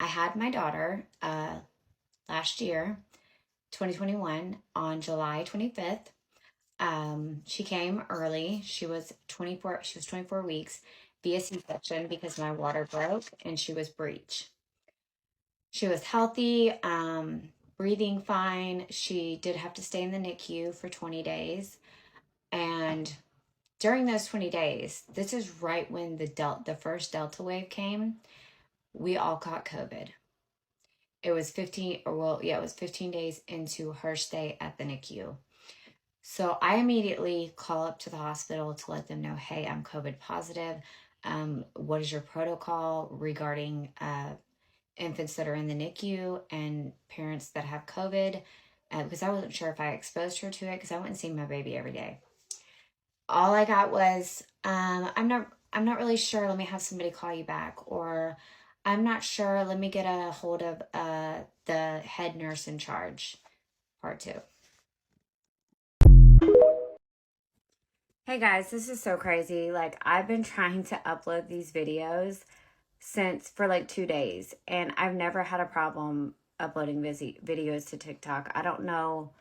I had my daughter last year, 2021, on July 25th. She came early. She was 24 weeks via C-section because my water broke and she was breech. She was healthy, breathing fine. She did have to stay in the NICU for 20 days. And during those 20 days, this is right when the first Delta wave came. We all caught COVID. It was 15 days into her stay at the NICU. So I immediately call up to the hospital to let them know, hey, I'm COVID positive. What is your protocol regarding infants that are in the NICU and parents that have COVID? Because I wasn't sure if I exposed her to it because I went and see my baby every day. All I got was, I'm not really sure. Let me have somebody call you back. Or I'm not sure. Let me get a hold of the head nurse in charge. Part two. Hey guys, this is so crazy. Like, I've been trying to upload these videos for like 2 days, and I've never had a problem uploading videos to TikTok. I don't know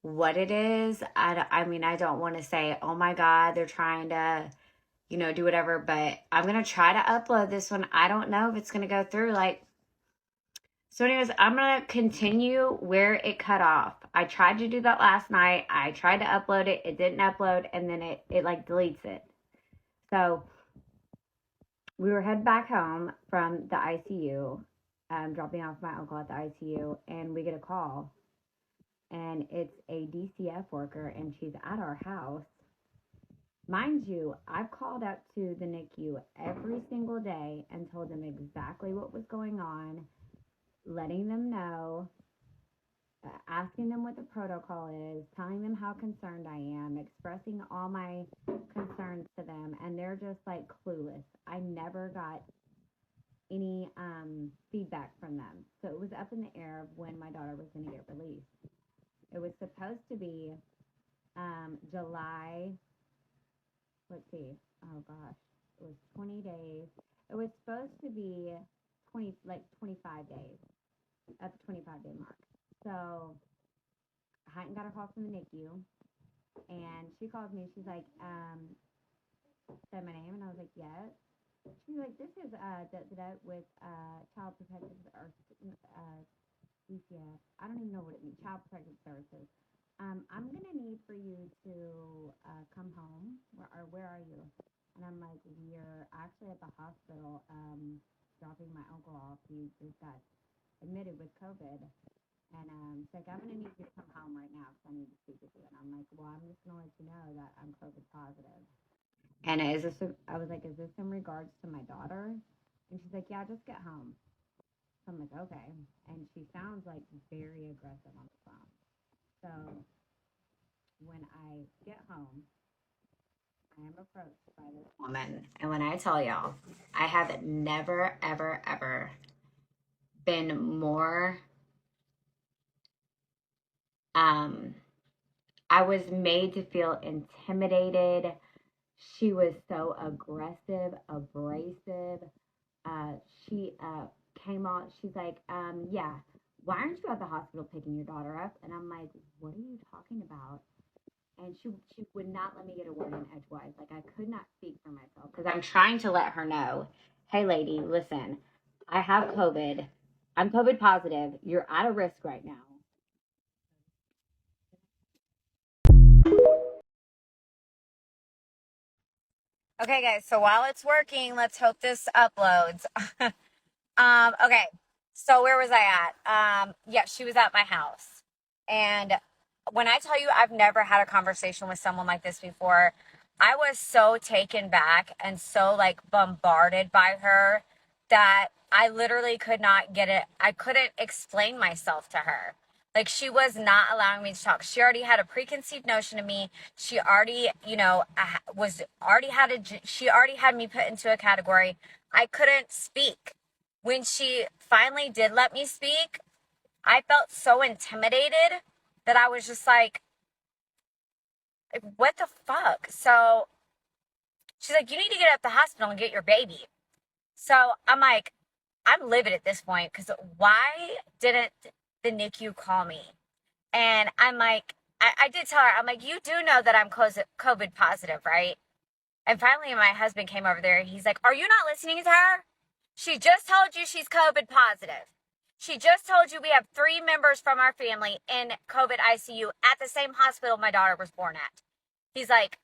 what it is. I mean, I don't want to say, oh my God, they're trying to, do whatever, but I'm going to try to upload this one. I don't know if it's going to go through. So anyways, I'm going to continue where it cut off. I tried to do that last night. I tried to upload it. It didn't upload, and then it like deletes it. So we were headed back home from the ICU, dropping off my uncle at the ICU, and we get a call. And it's a DCF worker, and she's at our house. Mind you, I've called up to the NICU every single day and told them exactly what was going on, letting them know, asking them what the protocol is, telling them how concerned I am, expressing all my concerns to them, and they're just like clueless. I never got any feedback from them. So it was up in the air of when my daughter was going to get released. It was supposed to be July, let's see, oh gosh, it was 20 days. It was supposed to be 25 days, at the 25-day mark. So I hadn't got a call from the NICU, and she called me. She's like, said my name, and I was like, yes. She's like, this is with Child Protective or DCF. I don't even know what it means. Child Protective Services. I'm gonna need for you to come home. Where are you? And I'm like, we're actually at the hospital, dropping my uncle off. He just got admitted with COVID. And she's like, I'm going to need you to come home right now because I need to speak with you. And I'm like, well, I'm just going to let you know that I'm COVID positive. And I was like, is this in regards to my daughter? And she's like, yeah, just get home. So I'm like, okay. And she sounds like very aggressive on the phone. So when I get home, I am approached by this woman. And when I tell y'all, I have never, ever, ever been more I was made to feel intimidated. She was so aggressive, abrasive. She came on, she's like, yeah, why aren't you at the hospital picking your daughter up? And I'm like, what are you talking about? And she would not let me get a word in edgewise. Like, I could not speak for myself because I'm trying to let her know, hey, lady, listen, I have COVID. I'm COVID positive. You're at a risk right now. Okay, guys, so while it's working, let's hope this uploads. Okay, so where was I at? Yeah, she was at my house. And when I tell you I've never had a conversation with someone like this before, I was so taken back and so like bombarded by her that I literally could not get it. I couldn't explain myself to her. Like, she was not allowing me to talk. She already had a preconceived notion of me. She already, she already had me put into a category. I couldn't speak. When she finally did let me speak, I felt so intimidated that I was just like, what the fuck? So she's like, you need to get at the hospital and get your baby. So I'm like, I'm livid at this point because why didn't the NICU call me? And I'm like, I did tell her, I'm like, you do know that I'm COVID positive, right? And finally, my husband came over there. He's like, are you not listening to her? She just told you she's COVID positive. She just told you we have 3 members from our family in COVID ICU at the same hospital my daughter was born at. He's like,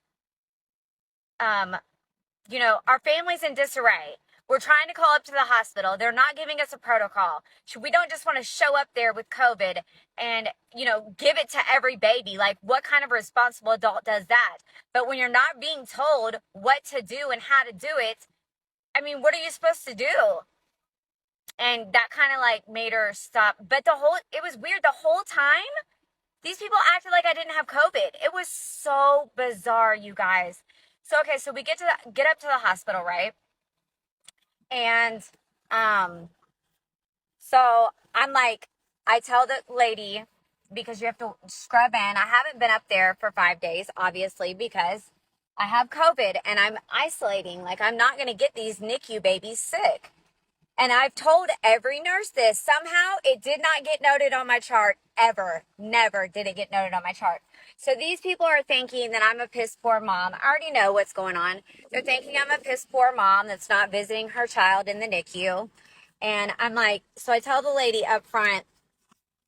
um, our family's in disarray. We're trying to call up to the hospital. They're not giving us a protocol. We don't just want to show up there with COVID and, give it to every baby. Like, what kind of responsible adult does that? But when you're not being told what to do and how to do it, I mean, what are you supposed to do? And that kind of like made her stop. But it was weird. The whole time, these people acted like I didn't have COVID. It was so bizarre, you guys. So, okay, so we get up to the hospital, right? And so I'm like, I tell the lady, because you have to scrub in. I haven't been up there for 5 days, obviously, because I have COVID and I'm isolating. Like, I'm not going to get these NICU babies sick. And I've told every nurse this. Somehow it did not get noted on my chart ever. Never did it get noted on my chart. So these people are thinking that I'm a piss poor mom. I already know what's going on. They're thinking I'm a piss poor mom that's not visiting her child in the NICU. And I'm like, so I tell the lady up front,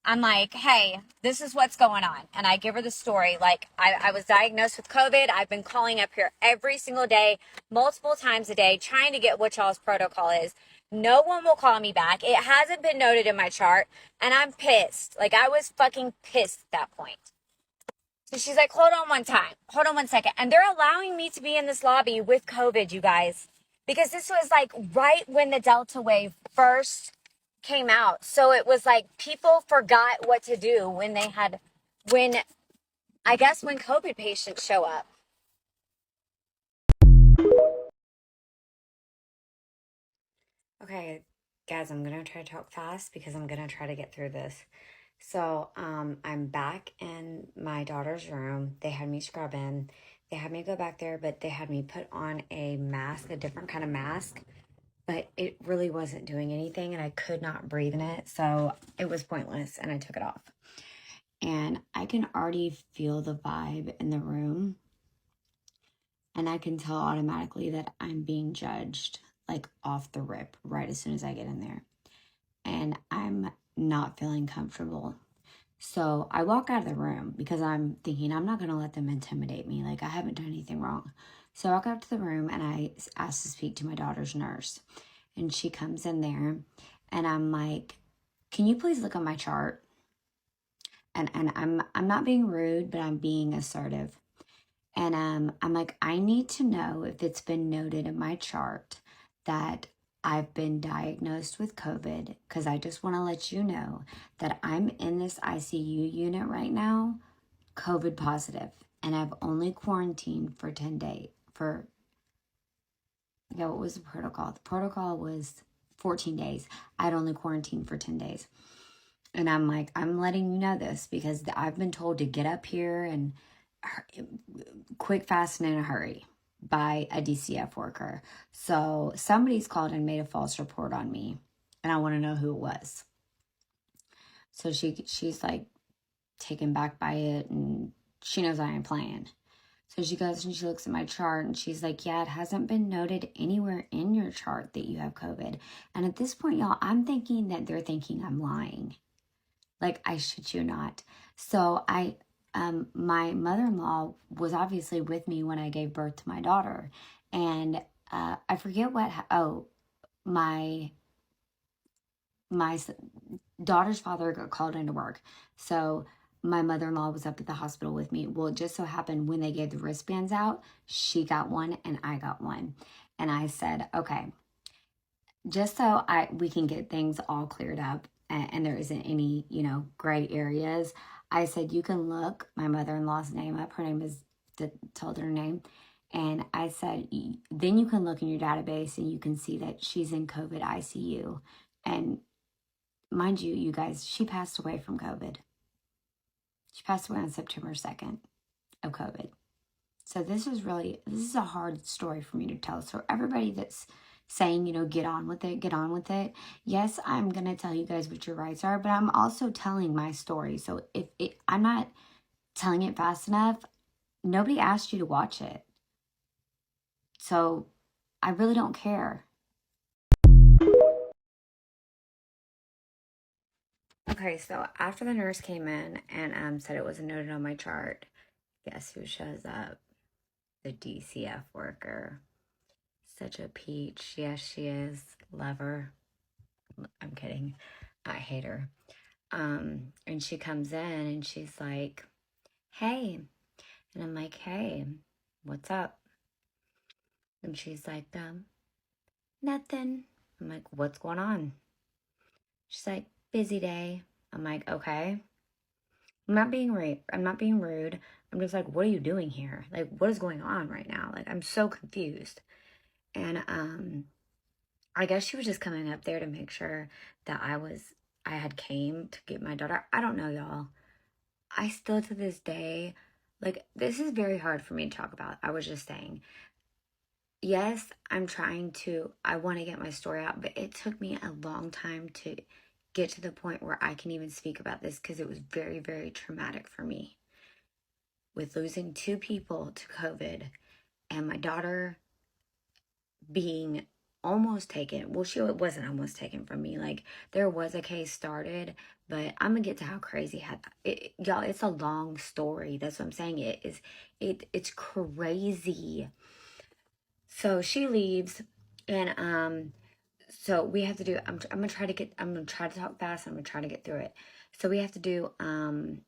I'm like, hey, this is what's going on. And I give her the story. Like, I was diagnosed with COVID. I've been calling up here every single day, multiple times a day, trying to get what y'all's protocol is. No one will call me back. It hasn't been noted in my chart. And I'm pissed. Like, I was fucking pissed at that point. So she's like, hold on one second. And they're allowing me to be in this lobby with COVID, you guys. Because this was like right when the Delta wave first came out. So it was like people forgot what to do when COVID patients show up. Okay, guys, I'm going to try to talk fast because I'm going to try to get through this. So, I'm back in my daughter's room. They had me scrub in. They had me go back there, but they had me put on a mask, a different kind of mask. But it really wasn't doing anything and I could not breathe in it. So it was pointless and I took it off. And I can already feel the vibe in the room. And I can tell automatically that I'm being judged, like off the rip, right as soon as I get in there. And I'm not feeling comfortable. So I walk out of the room because I'm thinking I'm not going to let them intimidate me. Like, I haven't done anything wrong. So I walk out to the room and I ask to speak to my daughter's nurse. And she comes in there and I'm like, can you please look at my chart? And I'm not being rude, but I'm being assertive. And I'm like, I need to know if it's been noted in my chart that I've been diagnosed with COVID, because I just want to let you know that I'm in this ICU unit right now, COVID positive, and I've only quarantined for 10 days. What was the protocol? The protocol was 14 days. I'd only quarantined for 10 days. And I'm like, I'm letting you know this because I've been told to get up here and quick, fast, and in a hurry by a DCF worker. So somebody's called and made a false report on me, and I want to know who it was. So she's like taken back by it, and she knows I ain't playing. So she goes and she looks at my chart and she's like, yeah, it hasn't been noted anywhere in your chart that you have COVID. And at this point, y'all, I'm thinking that they're thinking I'm lying. Like, I shit you not. So my mother-in-law was obviously with me when I gave birth to my daughter. And I forget my daughter's father got called into work. So my mother-in-law was up at the hospital with me. Well, it just so happened when they gave the wristbands out, she got one and I got one. And I said, okay, just so we can get things all cleared up and there isn't any, gray areas, I said, you can look my mother-in-law's name up. Her name is, told her name. And I said, then you can look in your database and you can see that she's in COVID ICU. And mind you, you guys, she passed away from COVID. She passed away on September 2nd of COVID. So this is a hard story for me to tell. So everybody that's saying, you know, get on with it, get on with it. Yes, I'm going to tell you guys what your rights are, but I'm also telling my story. So if I'm not telling it fast enough, nobody asked you to watch it. So I really don't care. Okay, so after the nurse came in and said it wasn't noted on my chart, guess who shows up? The DCF worker. Such a peach. Yes, she is. Love her. I'm kidding. I hate her. And she comes in and she's like, hey. And I'm like, hey, what's up? And she's like, nothing. I'm like, what's going on? She's like, busy day. I'm like, okay. I'm not being rude. I'm not being rude. I'm just like, what are you doing here? Like, what is going on right now? Like, I'm so confused. And I guess she was just coming up there to make sure that I had came to get my daughter. I don't know, y'all. I still to this day, like, this is very hard for me to talk about. I was just saying, yes, I want to get my story out, but it took me a long time to get to the point where I can even speak about this because it was very, very traumatic for me with losing two people to COVID and my daughter being almost taken. Well, she wasn't almost taken from me. Like, there was a case started, but I'm gonna get to how crazy y'all. It's a long story. That's what I'm saying. It's crazy. So she leaves, and so we have to do, I'm gonna try to talk fast. I'm gonna try to get through it. So we have to do,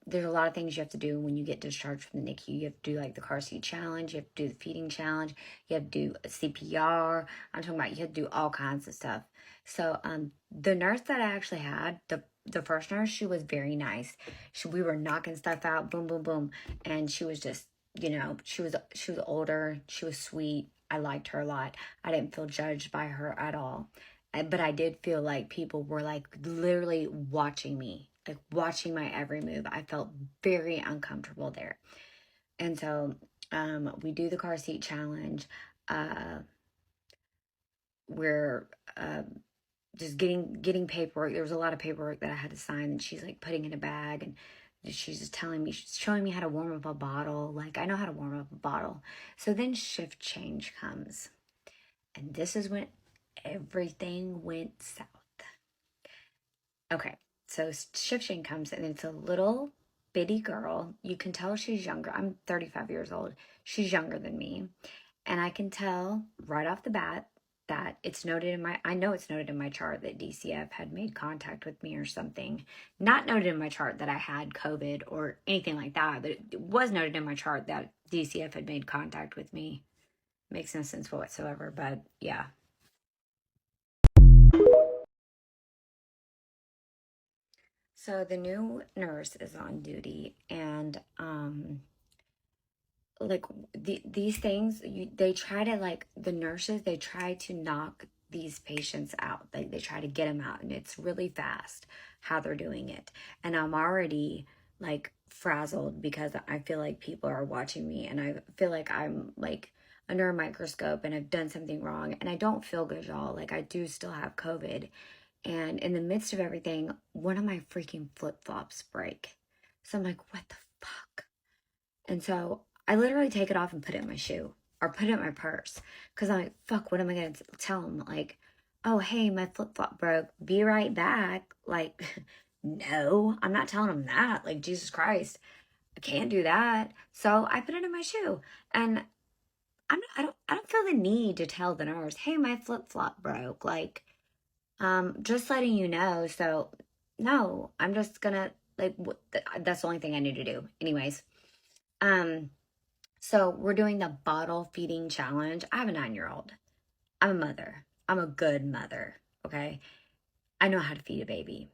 there's a lot of things you have to do when you get discharged from the NICU. You have to do like the car seat challenge. You have to do the feeding challenge. You have to do CPR. I'm talking about, you have to do all kinds of stuff. So, the nurse that I actually had, the first nurse, she was very nice. We were knocking stuff out, boom, boom, boom. And she was just, you know, she was older. She was sweet. I liked her a lot. I didn't feel judged by her at all. But I did feel like people were like literally watching me, like watching my every move. I felt very uncomfortable there. And so we do the car seat challenge. Uh, we're just getting paperwork. There was a lot of paperwork that I had to sign, and she's like putting in a bag, and she's just telling me, she's showing me how to warm up a bottle. Like, I know how to warm up a bottle. So then shift change comes, and this is when everything went south. Okay, so shift change comes, and it's a little bitty girl. You can tell she's younger. I'm 35 years old. She's younger than me. And I can tell right off the bat that I know it's noted in my chart that DCF had made contact with me or something. Not noted in my chart that I had COVID or anything like that, but it was noted in my chart that DCF had made contact with me. Makes no sense whatsoever, but yeah. So the new nurse is on duty, and like these things, they try to, like, the nurses, they try to knock these patients out. They try to get them out, and it's really fast how they're doing it. And I'm already like frazzled because I feel like people are watching me, and I feel like I'm like under a microscope and I've done something wrong, and I don't feel good, y'all. Like, I do still have COVID, and in the midst of everything, one of my freaking flip-flops break. So I'm like, what the fuck? And so I literally take it off and put it in my shoe or put it in my purse. Because I'm like, fuck, what am I going to tell them? Like, oh, hey, my flip flop broke. Be right back. Like, no, I'm not telling them that. Like, Jesus Christ, I can't do that. So I put it in my shoe. And I don't feel the need to tell the nurse, hey, my flip flop broke. Like, just letting you know. So, no, I'm just gonna, like, that's the only thing I need to do. Anyways, um, so we're doing the bottle feeding challenge. I have a 9-year-old. I'm a mother. I'm a good mother. Okay. I know how to feed a baby.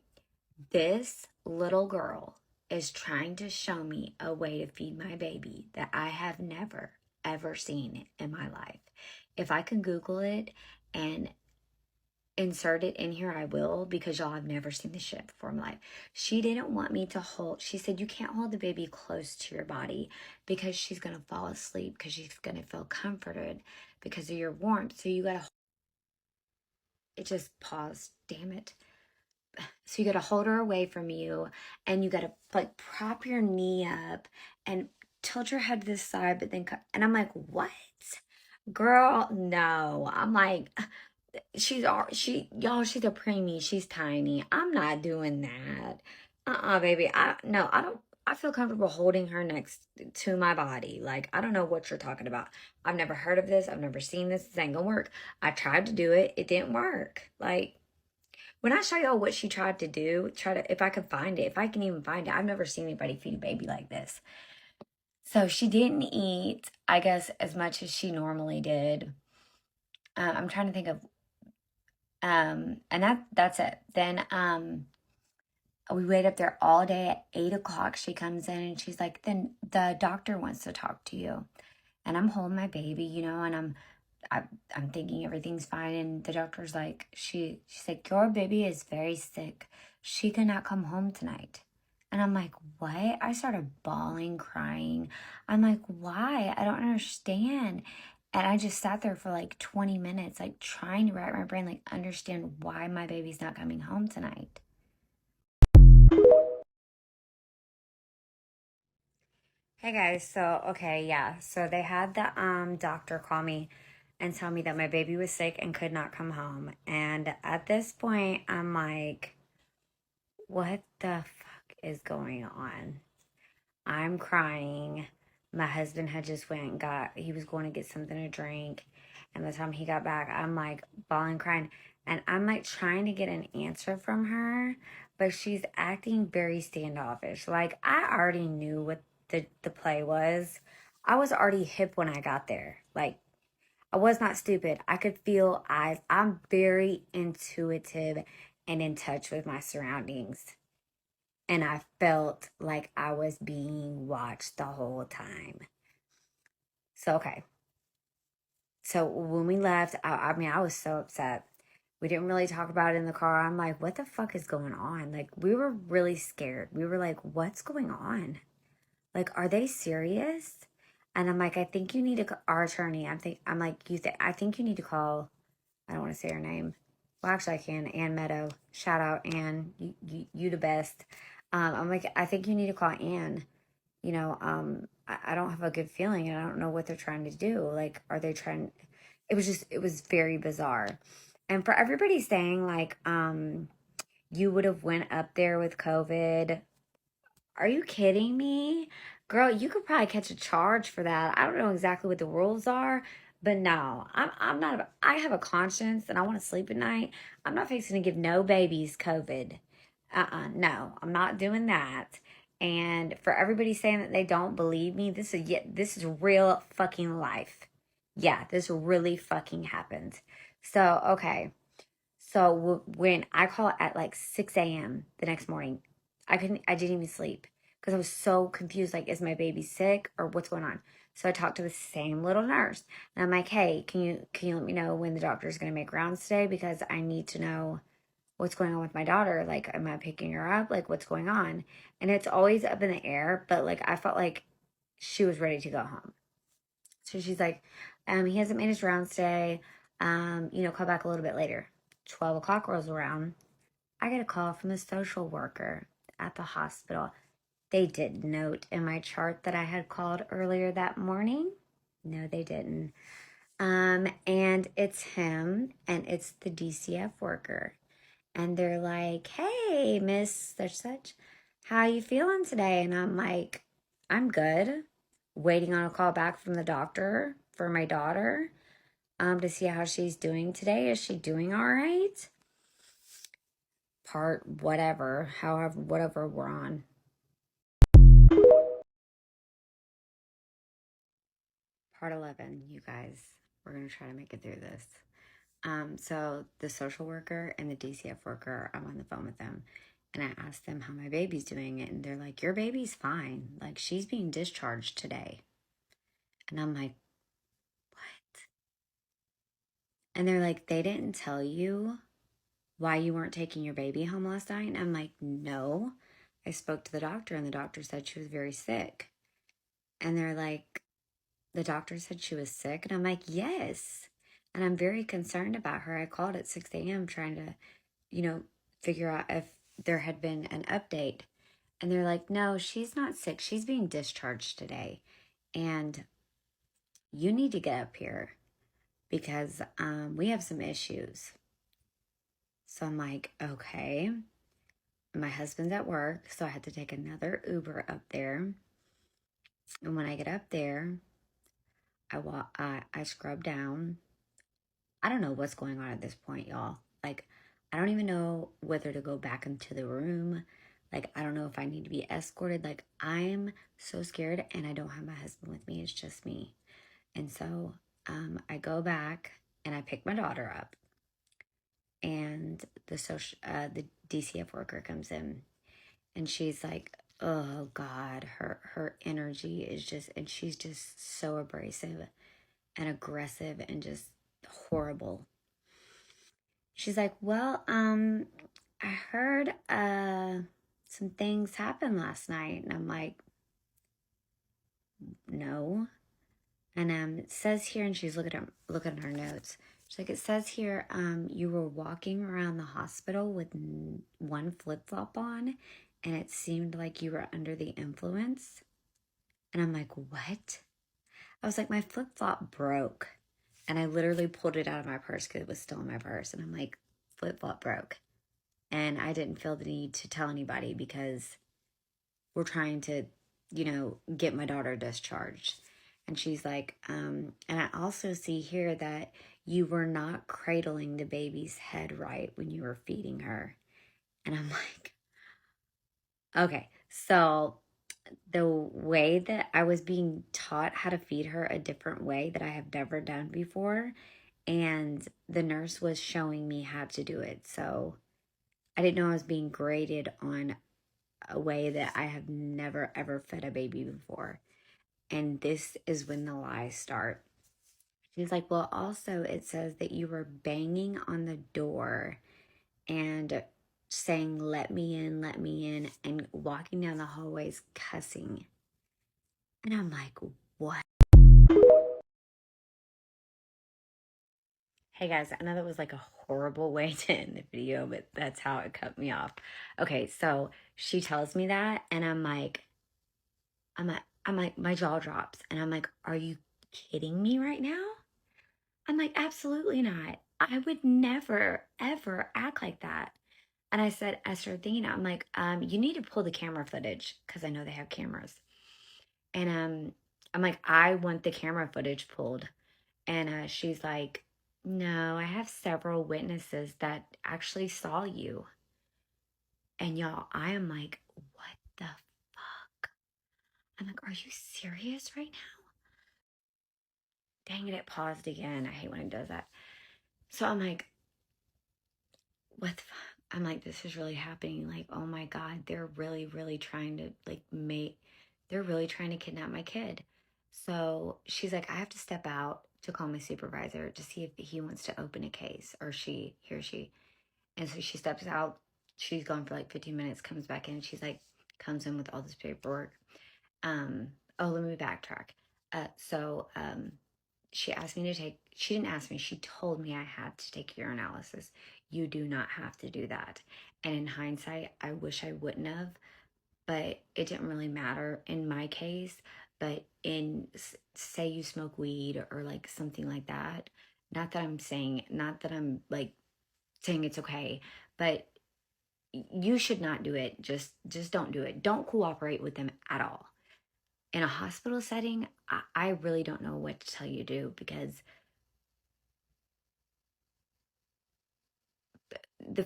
This little girl is trying to show me a way to feed my baby that I have never, ever seen in my life. If I can Google it and insert it in here, I will, because y'all have never seen this shit before in my life. She didn't want me to hold, she said, you can't hold the baby close to your body because she's going to fall asleep, because she's going to feel comforted because of your warmth. So you got to it just paused. Damn it. So you got to hold her away from you, and you got to like prop your knee up and tilt your head to the side, but then, and I'm like, what? Girl, no. I'm like, y'all, she's a preemie. She's tiny. I'm not doing that. Baby. No, I don't. I feel comfortable holding her next to my body. Like, I don't know what you're talking about. I've never heard of this. I've never seen this. This ain't gonna work. I tried to do it. It didn't work. Like, when I show y'all what she tried to do, if I could find it, if I can even find it, I've never seen anybody feed a baby like this. So she didn't eat, I guess, as much as she normally did. I'm trying to think of, and that's it. Then we wait up there all day. At 8 o'clock, she comes in and she's like, "Then the doctor wants to talk to you." And I'm holding my baby, and I, I'm thinking everything's fine. And the doctor's like, she's like, "Your baby is very sick. She cannot come home tonight." And I'm like, what? I started bawling, crying. I'm like, why? I don't understand. And I just sat there for like 20 minutes, like trying to wrap my brain, like understand why my baby's not coming home tonight. Hey guys, so okay, yeah. So they had the doctor call me and tell me that my baby was sick and could not come home. And at this point, I'm like, what the fuck is going on? I'm crying. My husband had just went and he was going to get something to drink. And by the time he got back, I'm like bawling, crying. And I'm like trying to get an answer from her, but she's acting very standoffish. Like, I already knew what the play was. I was already hip when I got there. Like, I was not stupid. I could feel eyes. I'm very intuitive and in touch with my surroundings. And I felt like I was being watched the whole time. So, okay. So when we left, I mean, I was so upset. We didn't really talk about it in the car. I'm like, what the fuck is going on? Like, we were really scared. We were like, what's going on? Like, are they serious? And I'm like, I think you need to our attorney. I'm like, I think you need to call. I don't want to say her name. Well, actually, I can. Ann Meadow. Shout out, Ann. You the best. I'm like, I think you need to call Ann. I don't have a good feeling, and I don't know what they're trying to do. Like, are they trying? It was very bizarre. And for everybody saying like, you would have went up there with COVID. Are you kidding me? Girl, you could probably catch a charge for that. I don't know exactly what the rules are, but no, I'm not, I have a conscience and I want to sleep at night. I'm not fixing to give no babies COVID. No, I'm not doing that. And for everybody saying that they don't believe me, this is real fucking life. Yeah, this really fucking happened. So, okay. So when I call at like 6 a.m. the next morning, I didn't even sleep because I was so confused. Like, is my baby sick or what's going on? So I talked to the same little nurse and I'm like, hey, can you let me know when the doctor is going to make rounds today? Because I need to know what's going on with my daughter. Like, am I picking her up? Like, what's going on? And it's always up in the air, but like, I felt like she was ready to go home. So she's like, he hasn't made his rounds today. Call back a little bit later. 12 o'clock rolls around. I get a call from the social worker at the hospital. They did note in my chart that I had called earlier that morning. No, they didn't. And it's him and it's the DCF worker. And they're like, hey, Miss such such, how you feeling today? And I'm like, I'm good. Waiting on a call back from the doctor for my daughter, to see how she's doing today. Is she doing all right? Part whatever, however, whatever we're on. Part 11, you guys. We're going to try to make it through this. So the social worker and the DCF worker, I'm on the phone with them and I asked them how my baby's doing, and they're like, your baby's fine. Like, she's being discharged today. And I'm like, what? And they're like, they didn't tell you why you weren't taking your baby home last night? And I'm like, no. I spoke to the doctor and the doctor said she was very sick. And they're like, the doctor said she was sick? And I'm like, yes. And I'm very concerned about her. I called at 6 a.m. trying to, you know, figure out if there had been an update. And they're like, no, she's not sick. She's being discharged today. And you need to get up here because we have some issues. So I'm like, okay. My husband's at work, so I had to take another Uber up there. And when I get up there, I scrub down. I don't know what's going on at this point, y'all. Like, I don't even know whether to go back into the room. Like, I don't know if I need to be escorted. Like, I'm so scared, and I don't have my husband with me. It's just me. And so I go back and I pick my daughter up, and the DCF worker comes in, and she's like, "Oh God, her energy is just, and she's just so abrasive and aggressive and just horrible." She's like, "Well, I heard some things happened last night," and I'm like, "No." And it says here, and she's looking at her notes. She's like, "It says here, you were walking around the hospital with one flip flop on, and it seemed like you were under the influence." And I'm like, "What?" I was like, "My flip flop broke," and I literally pulled it out of my purse because it was still in my purse. And I'm like, "Flip flop broke," and I didn't feel the need to tell anybody because we're trying to, get my daughter discharged. And she's like, and I also see here that you were not cradling the baby's head right when you were feeding her. And I'm like, okay. So the way that I was being taught how to feed her a different way that I have never done before. And the nurse was showing me how to do it. So I didn't know I was being graded on a way that I have never ever fed a baby before. And this is when the lies start. She's like, "Well, also, it says that you were banging on the door and saying, 'Let me in,' and walking down the hallways cussing." And I'm like, "What?" Hey guys, I know that was like a horrible way to end the video, but that's how it cut me off. Okay, so she tells me that, and I'm like, my jaw drops, and I'm like, "Are you kidding me right now?" I'm like, "Absolutely not. I would never, ever act like that." And I started thinking, I'm like, "You need to pull the camera footage," because I know they have cameras. And I'm like, "I want the camera footage pulled." And she's like, "No, I have several witnesses that actually saw you." And y'all, I am like, "What the fuck?" I'm like, "Are you serious right now?" Dang it, it paused again. I hate when it does that. So I'm like, what the fuck? I'm like, this is really happening. Like, oh my God, they're really, really trying to they're really trying to kidnap my kid. So she's like, "I have to step out to call my supervisor to see if he wants to open a case, or he or she." And so she steps out. She's gone for like 15 minutes, comes back in. She's like, comes in with all this paperwork. Um, oh, let me backtrack. So she asked me to she didn't ask me, she told me I had to take urinalysis. "You do not have to do that." And in hindsight, I wish I wouldn't have, but it didn't really matter in my case. But say you smoke weed or like something like that, not that I'm like saying it's okay, but you should not do it. Just don't do it. Don't cooperate with them at all. In a hospital setting, I really don't know what to tell you to do, because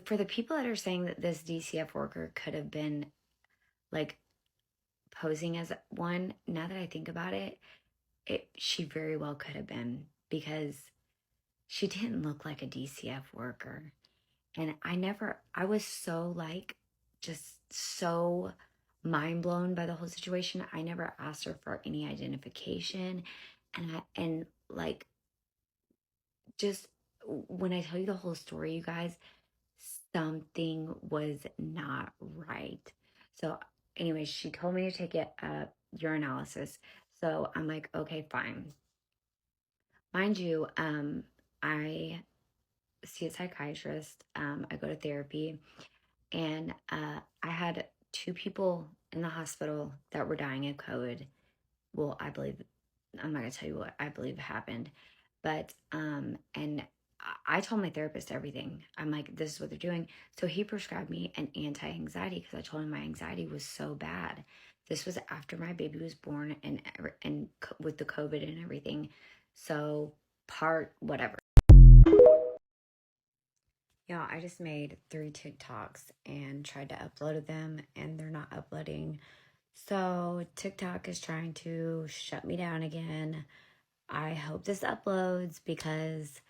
for the people that are saying that this DCF worker could have been like posing as one, now that I think about it, she very well could have been, because she didn't look like a DCF worker. And I was so like, just so mind blown by the whole situation. I never asked her for any identification. And like, just when I tell you the whole story, you guys, something was not right. So, anyway, she told me to take urinalysis. So I'm like, okay, fine. Mind you, I see a psychiatrist. I go to therapy, and I had two people in the hospital that were dying of COVID. Well, I believe, I'm not gonna tell you what I believe happened, but and I told my therapist everything. I'm like, this is what they're doing. So he prescribed me an anti-anxiety because I told him my anxiety was so bad. This was after my baby was born, and with the COVID and everything. So part whatever. Yeah, I just made 3 TikToks and tried to upload them, and they're not uploading. So TikTok is trying to shut me down again. I hope this uploads because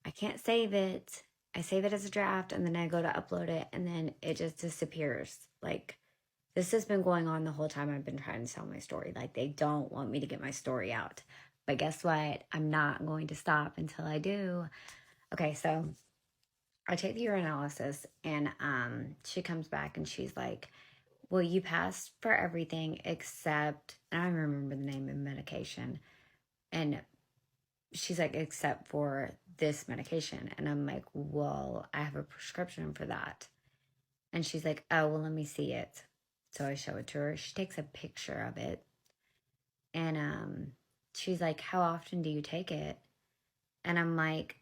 I can't save it. I save it as a draft and then I go to upload it and then it just disappears. Like, this has been going on the whole time I've been trying to tell my story. Like, they don't want me to get my story out. But guess what? I'm not going to stop until I do. Okay, so I take the urinalysis and she comes back and she's like, well, you passed for everything except, and I remember the name of the medication. And she's like, except for this medication. And I'm like, well, I have a prescription for that. And she's like, oh, well, let me see it. So I show it to her. She takes a picture of it. And she's like, how often do you take it? And I'm like,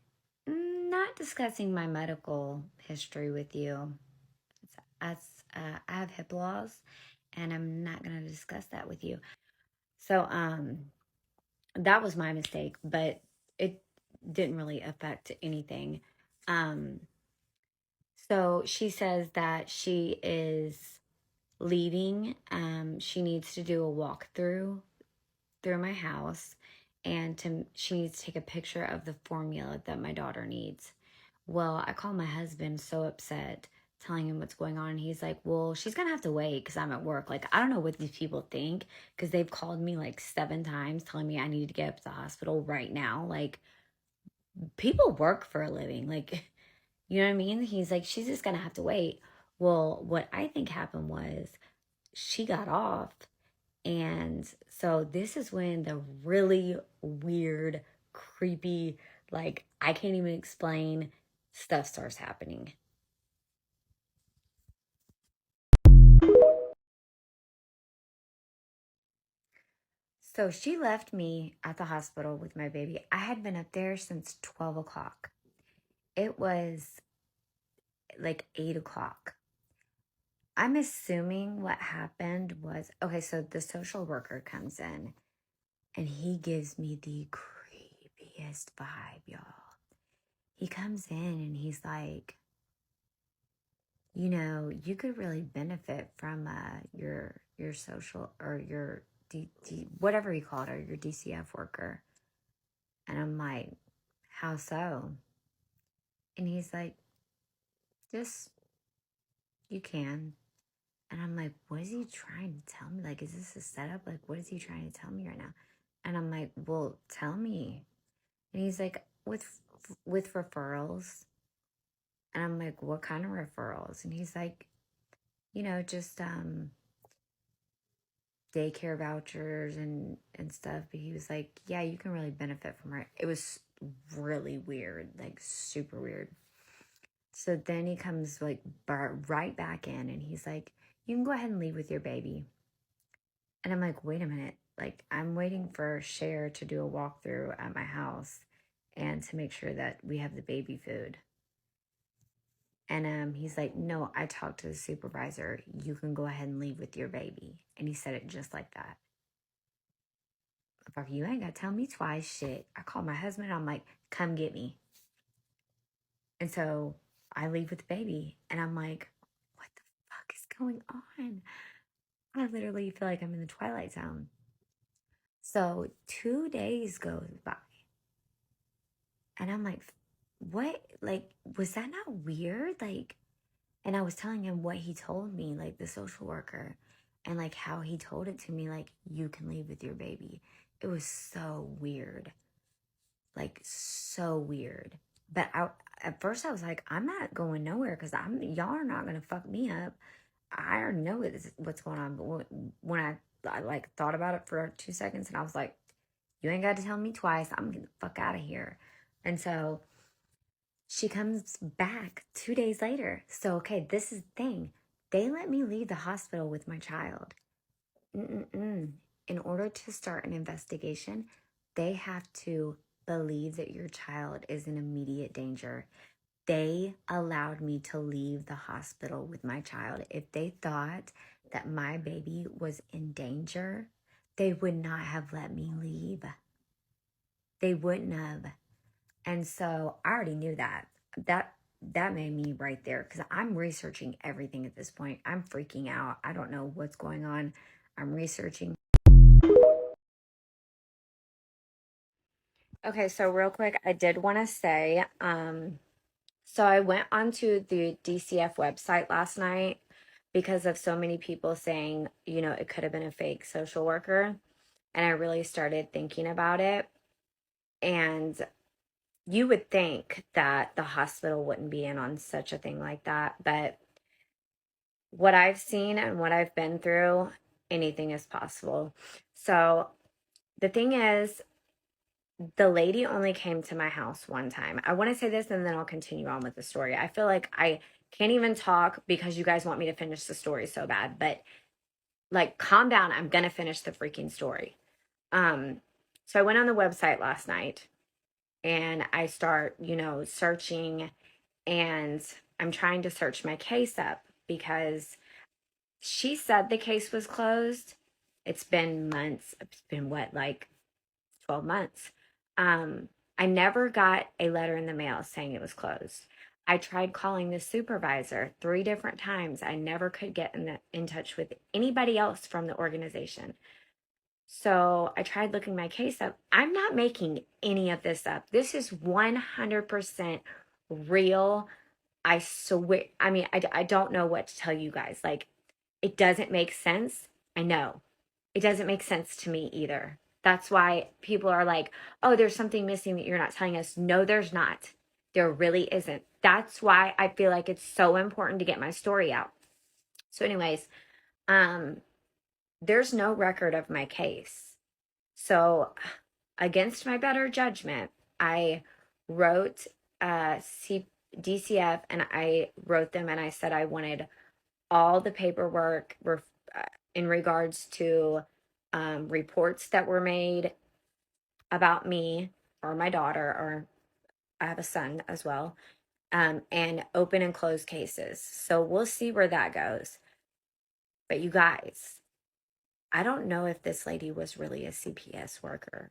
not discussing my medical history with you. That's, I have HIPAA laws, and I'm not going to discuss that with you. So that was my mistake, but it didn't really affect anything. Um, so she says that she is leaving. She needs to do a walkthrough through my house, and she needs to take a picture of the formula that my daughter needs. Well, I call my husband so upset, telling him what's going on. And he's like, well, she's going to have to wait because I'm at work. Like, I don't know what these people think because they've called me like 7 times telling me I need to get up to the hospital right now. Like, people work for a living. Like, you know what I mean? He's like, she's just going to have to wait. Well, what I think happened was she got off. And so this is when the really weird, creepy, like, I can't even explain stuff starts happening. So she left me at the hospital with my baby. I had been up there since 12 o'clock. It was like 8 o'clock. I'm assuming what happened was, okay, so the social worker comes in and he gives me the creepiest vibe, y'all. He comes in and he's like, you know, you could really benefit from your social or your whatever he called her, your DCF worker. And I'm like, how so? And he's like, just, you can. And I'm like, what is he trying to tell me? Like, is this a setup? Like, what is he trying to tell me right now? And I'm like, well, tell me. And he's like, with referrals. And I'm like, what kind of referrals? And he's like, you know, just daycare vouchers and stuff. But he was like, yeah, you can really benefit from it. It was really weird, like super weird. So then he comes like right back in and he's like, you can go ahead and leave with your baby. And I'm like, wait a minute. Like, I'm waiting for Cher to do a walkthrough at my house and to make sure that we have the baby food. And he's like, no, I talked to the supervisor. You can go ahead and leave with your baby. And he said it just like that. If you ain't got to tell me twice, shit. I called my husband. I'm like, come get me. And so I leave with the baby. And I'm like, what the fuck is going on? I literally feel like I'm in the Twilight Zone. So 2 days goes by. And I'm like, what? Like, was that not weird? Like, and I was telling him what he told me, like the social worker, and like how he told it to me, like, you can leave with your baby. It was so weird. Like, so weird. But at first I was like, I'm not going nowhere because y'all are not going to fuck me up. I already know what's going on. But when I like thought about it for 2 seconds and I was like, you ain't got to tell me twice. I'm getting the fuck out of here. And so she comes back 2 days later. So, okay, this is the thing. They let me leave the hospital with my child. Mm-mm-mm. In order to start an investigation, they have to believe that your child is in immediate danger. They allowed me to leave the hospital with my child. If they thought that my baby was in danger, they would not have let me leave. They wouldn't have. And so I already knew that. That made me right there because I'm researching everything at this point. I'm freaking out. I don't know what's going on. I'm researching. Okay, so real quick, I did want to say, so I went onto the DCF website last night because of so many people saying, it could have been a fake social worker. And I really started thinking about it. And you would think that the hospital wouldn't be in on such a thing like that. But what I've seen and what I've been through, anything is possible. So the thing is, the lady only came to my house one time. I want to say this and then I'll continue on with the story. I feel like I can't even talk because you guys want me to finish the story so bad, but like calm down. I'm going to finish the freaking story. So I went on the website last night and I start, searching, and I'm trying to search my case up because she said the case was closed. It's been months. It's been what, like 12 months. I never got a letter in the mail saying it was closed. I tried calling the supervisor 3 different times. I never could get in touch with anybody else from the organization. So I tried looking my case up. I'm not making any of this up. This is 100% real. I swear. I mean, I don't know what to tell you guys. Like, it doesn't make sense. I know. It doesn't make sense to me either. That's why people are like, oh, there's something missing that you're not telling us. No, there's not. There really isn't. That's why I feel like it's so important to get my story out. So, anyways, um, there's no record of my case. So, against my better judgment, I wrote DCF, and I wrote them and I said I wanted all the paperwork in regards to reports that were made about me or my daughter, or I have a son as well, and open and closed cases. So we'll see where that goes. But you guys, I don't know if this lady was really a CPS worker.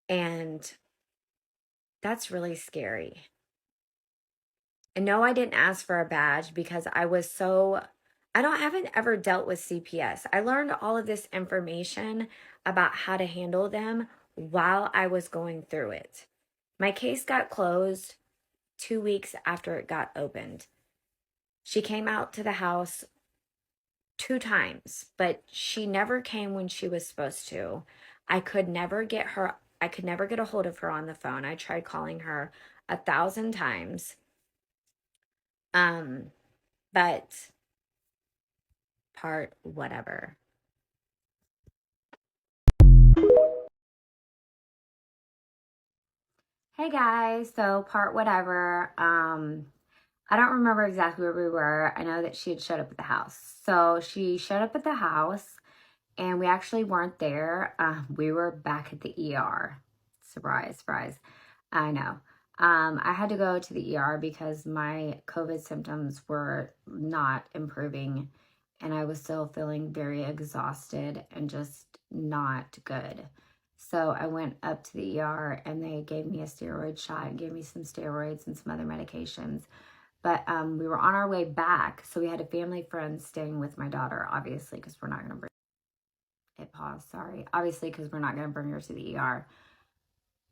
And that's really scary. And no, I didn't ask for a badge because I haven't ever dealt with CPS. I learned all of this information about how to handle them while I was going through it. My case got closed 2 weeks after it got opened. She came out to the house 2 times, but she never came when she was supposed to. I could never get a hold of her on the phone. I tried calling her 1,000 times. But part whatever. Hey guys, so part whatever. I don't remember exactly where we were. I know that she had showed up at the house. So she showed up at the house and we actually weren't there. We were back at the ER. Surprise, surprise. I know. I had to go to the ER because my COVID symptoms were not improving and I was still feeling very exhausted and just not good. So I went up to the ER and they gave me a steroid shot and gave me some steroids and some other medications. But we were on our way back. So we had a family friend staying with my daughter, obviously, because we're not going to bring it. Pause, sorry. Obviously, because we're not going to bring her to the ER.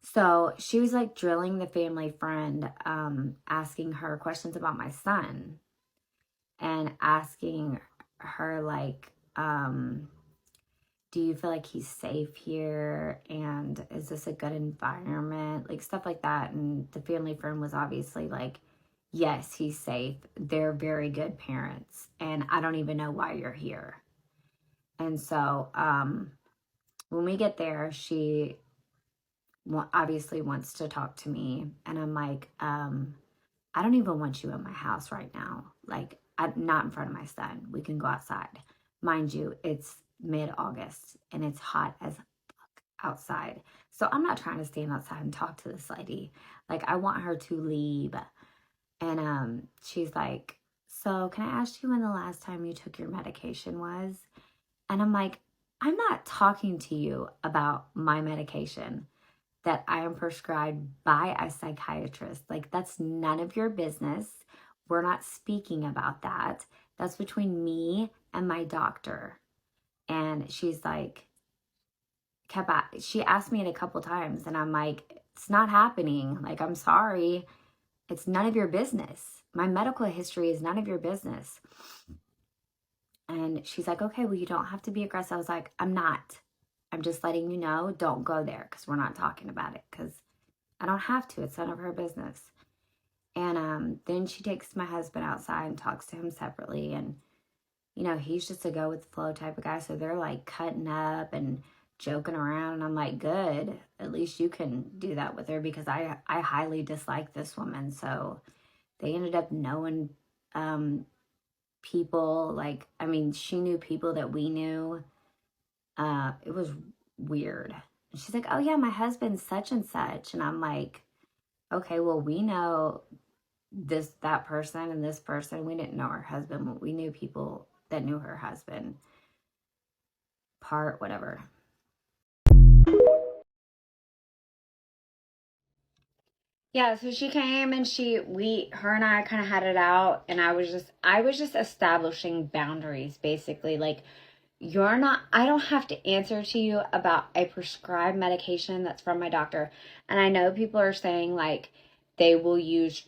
So she was like drilling the family friend, asking her questions about my son and asking her like, do you feel like he's safe here? And is this a good environment? Like stuff like that. And the family friend was obviously like, yes, he's safe. They're very good parents. And I don't even know why you're here. And so when we get there, she obviously wants to talk to me. And I'm like, I don't even want you in my house right now. Like, not in front of my son. We can go outside. Mind you, it's mid-August and it's hot as fuck outside. So I'm not trying to stand outside and talk to this lady. Like, I want her to leave. And she's like, so can I ask you when the last time you took your medication was? And I'm like, I'm not talking to you about my medication that I am prescribed by a psychiatrist. Like, that's none of your business. We're not speaking about that. That's between me and my doctor. And she's like, she asked me it a couple times, and I'm like, it's not happening. Like, I'm sorry. It's none of your business. My medical history is none of your business. And she's like, okay, well, you don't have to be aggressive. I was like, I'm not. I'm just letting you know, don't go there because we're not talking about it because I don't have to. It's none of her business. And then she takes my husband outside and talks to him separately. And, you know, he's just a go with the flow type of guy. So they're like cutting up and joking around. And I'm like, good. At least you can do that with her because I highly dislike this woman. So they ended up knowing people. Like, I mean, she knew people that we knew. It was weird. She's like, oh yeah, my husband's such and such. And I'm like, okay, well, we know that person and this person. We didn't know her husband, but we knew people that knew her husband. Whatever. Yeah, so she came and her and I kind of had it out, and I was just establishing boundaries, basically. Like, I don't have to answer to you about a prescribed medication that's from my doctor. And I know people are saying like they will use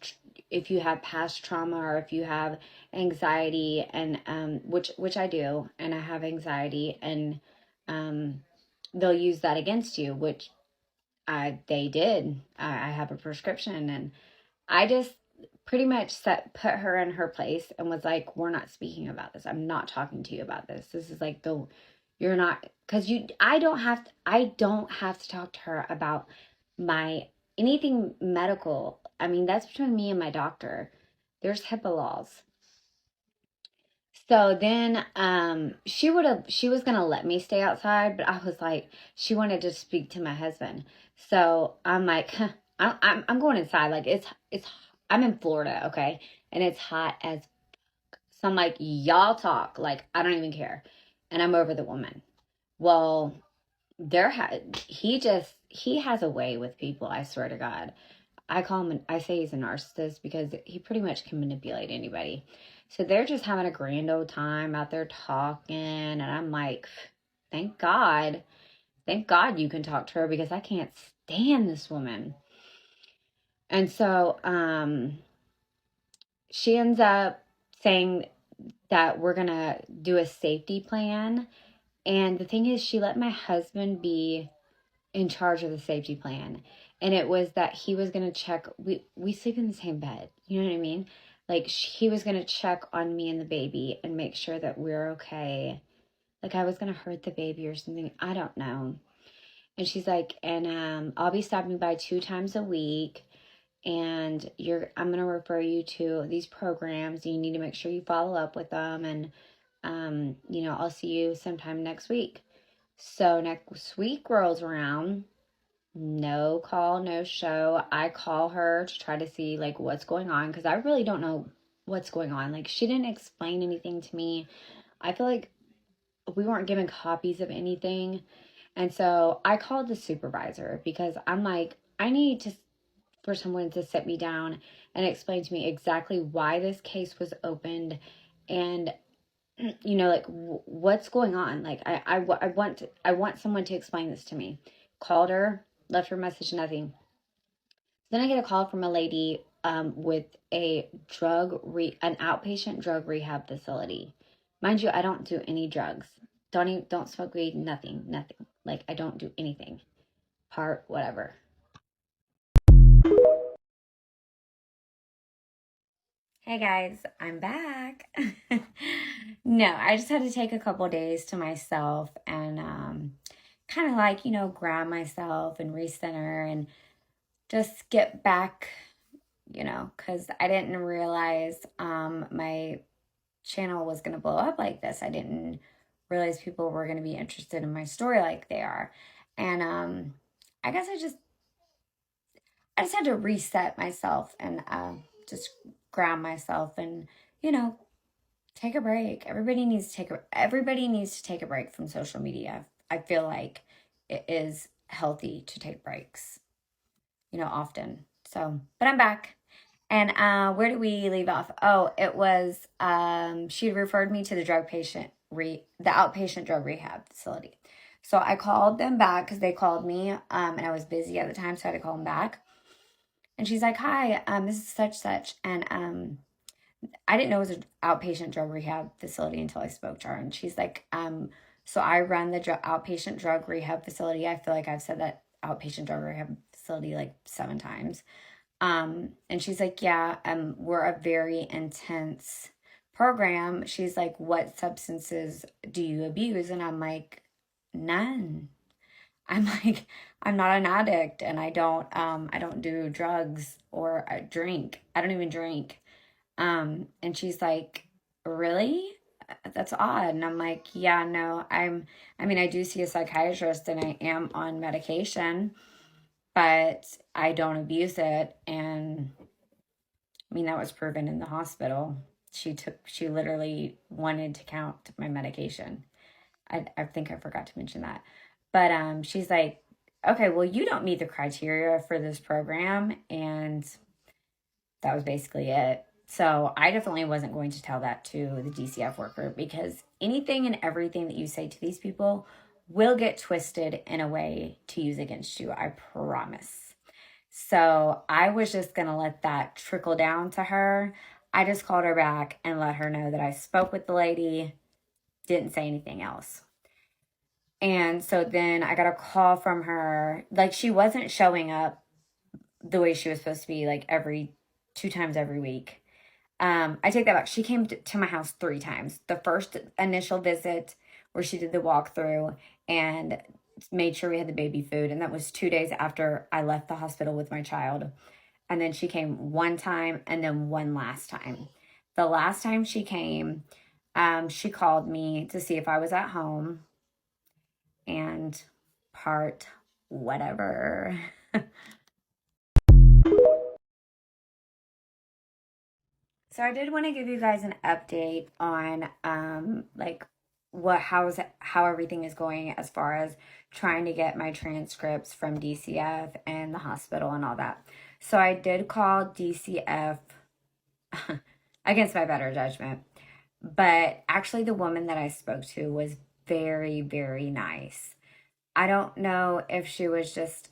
if you have past trauma or if you have anxiety, and which I do, and I have anxiety, and um they'll use that against you, which they did. I have a prescription, and I just pretty much put her in her place and was like, we're not speaking about this. I'm not talking to you about this. This is like you're not, because I don't have to talk to her about my anything medical. I mean, that's between me and my doctor. There's HIPAA laws. So then she was gonna let me stay outside, but I was like, she wanted to speak to my husband. So I'm like, huh, I'm going inside. Like, it's I'm in Florida, okay? And it's hot as, so I'm like, y'all talk. Like, I don't even care. And I'm over the woman. Well, he has a way with people, I swear to God. I say he's a narcissist because he pretty much can manipulate anybody. So they're just having a grand old time out there talking. And I'm like, thank God. Thank God you can talk to her because I can't stand this woman. And so she ends up saying that we're going to do a safety plan. And the thing is, she let my husband be in charge of the safety plan. And it was that he was going to check, we sleep in the same bed. You know what I mean? Like, he was going to check on me and the baby and make sure that we're okay. Like, I was going to hurt the baby or something. I don't know. And she's like, and I'll be stopping by 2 times a week. And I'm going to refer you to these programs. You need to make sure you follow up with them. And, I'll see you sometime next week. So next week rolls around. No call, no show. I call her to try to see like what's going on because I really don't know what's going on. Like, she didn't explain anything to me. I feel like we weren't given copies of anything. And so I called the supervisor because I'm like, I need for someone to sit me down and explain to me exactly why this case was opened and like what's going on. Like, I want someone to explain this to me. Called her, left her a message, nothing. Then I get a call from a lady with an outpatient drug rehab facility. Mind you, I don't do any drugs. Don't smoke weed, nothing. Like, I don't do anything. Whatever. Hey guys, I'm back. No, I just had to take a couple days to myself and kind of like, ground myself and recenter and just get back, because I didn't realize my channel was going to blow up like this. I didn't realize people were going to be interested in my story like they are. And I guess I just had to reset myself and just ground myself and, you know, take a break. Everybody needs to take a break from social media. I feel like it is healthy to take breaks, often. So, but I'm back. And where did we leave off? Oh, it was she referred me to the the outpatient drug rehab facility. So I called them back because they called me, and I was busy at the time, so I had to call them back. And she's like, "Hi, this is such such," and I didn't know it was an outpatient drug rehab facility until I spoke to her. And she's like, so I run the outpatient drug rehab facility. I feel like I've said that outpatient drug rehab facility like 7 times. And she's like, yeah, we're a very intense program. She's like, what substances do you abuse? And I'm like, none. I'm like, I'm not an addict, and I don't do drugs or drink. I don't even drink. And she's like, really? That's odd. And I'm like, yeah, no, I mean, I do see a psychiatrist and I am on medication, but I don't abuse it. And I mean, that was proven in the hospital. She literally wanted to count my medication. I think I forgot to mention that. But she's like, okay, well, you don't meet the criteria for this program. And that was basically it. So I definitely wasn't going to tell that to the DCF worker, because anything and everything that you say to these people will get twisted in a way to use against you. I promise. So I was just going to let that trickle down to her. I just called her back and let her know that I spoke with the lady, didn't say anything else. And so then I got a call from her. Like, she wasn't showing up the way she was supposed to be, like 2 times every week. I take that back. She came to my house 3 times. The first initial visit where she did the walkthrough and made sure we had the baby food. And that was 2 days after I left the hospital with my child. And then she came 1 time and then 1 last time. The last time she came, she called me to see if I was at home, and part whatever. So I did want to give you guys an update on like how everything is going as far as trying to get my transcripts from DCF and the hospital and all that. So I did call DCF against my better judgment. But actually the woman that I spoke to was very, very nice. I don't know if she was just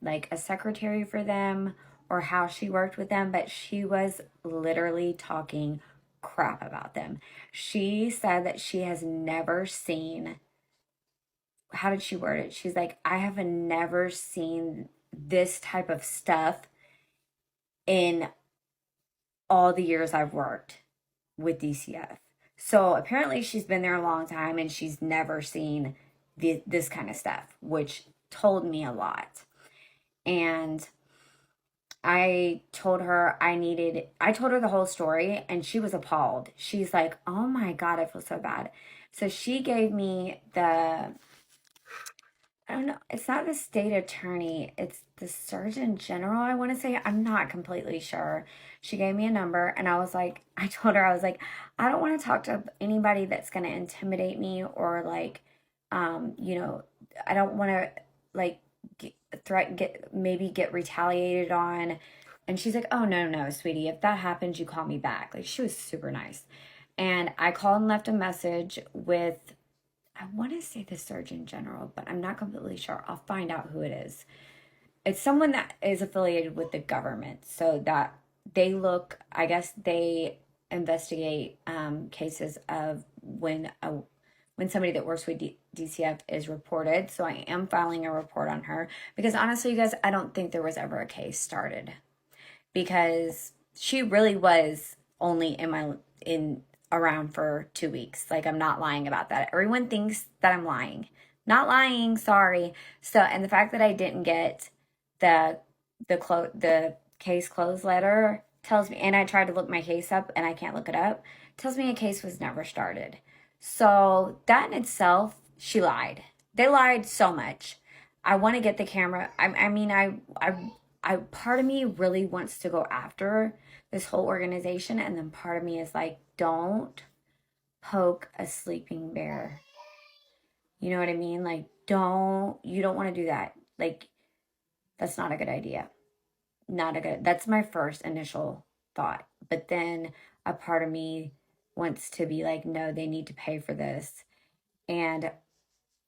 like a secretary for them or how she worked with them, but she was literally talking crap about them. She said that she has never seen, how did she word it? She's like, I have never seen this type of stuff in all the years I've worked with DCF. So apparently she's been there a long time and she's never seen this kind of stuff, which told me a lot. And I told her the whole story, and she was appalled. She's like, oh my God, I feel so bad. So she gave me I don't know, it's not the state attorney, it's the surgeon general, I want to say. I'm not completely sure. She gave me a number, and I told her, I was like, I don't want to talk to anybody that's going to intimidate me or like, I don't want to like get retaliated on. And she's like, oh, no, sweetie, if that happens, you call me back. Like, she was super nice. And I called and left a message with, I want to say the Surgeon General, but I'm not completely sure. I'll find out who it is. It's someone that is affiliated with the government, so that I guess they investigate cases of when somebody that works with DCF is reported. So I am filing a report on her, because honestly, you guys, I don't think there was ever a case started, because she really was only around for 2 weeks. Like, I'm not lying about that. Everyone thinks that I'm lying. Not lying, sorry. So, and the fact that I didn't get the the case closed letter tells me, and I tried to look my case up and I can't look it up, tells me a case was never started. So that in itself, she lied. They lied so much. I want to get the camera. I mean, part of me really wants to go after this whole organization, and then part of me is like, don't poke a sleeping bear. You know what I mean? Like, you don't want to do that. Like, that's not a good idea. That's my first initial thought. But then a part of me wants to be like, no, they need to pay for this. And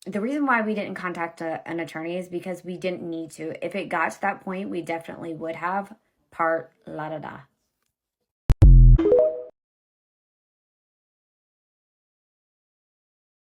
the reason why we didn't contact an attorney is because we didn't need to. If it got to that point, we definitely would have. Part la da da.